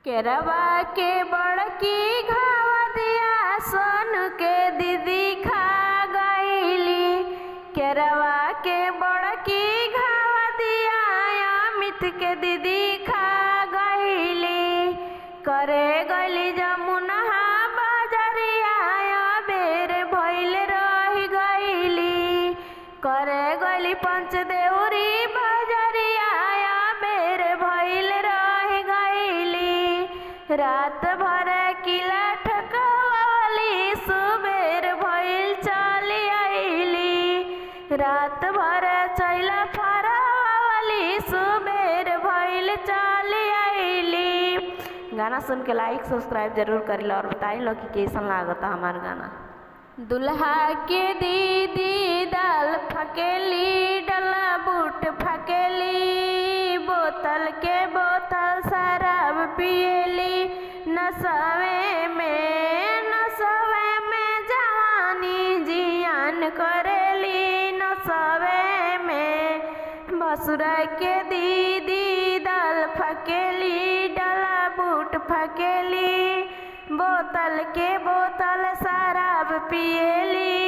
केरवा के बड़की घाव दिया सोन के दीदी खा गईली। केरवा के बड़की घाव दिया अमित के दीदी खा गईली। करे गली जमुना बजरिया बेर भइल रह गईली। करे गली पंचदेवरी बजरिया बेर भइल रह गईली। रात भर किला ठकवाली सुबेर भइल चली आईली। रात भर चैला फरवाली सुबेर भइल चली आईली। गाना सुन के लाइक सब्सक्राइब जरूर करेला और बताई लो कि कैसन लागता हमार गाना। दुल्हा के दीदी दाल फकेली, डला बूट फकेली, बोतल के बोतल शराब पिएली। नशवे में जवानी जियान करेली। नशवे में भसुर के दीदी दाल फकेली, डला बूट फकेली, बोतल के बोतल शराब पिएली।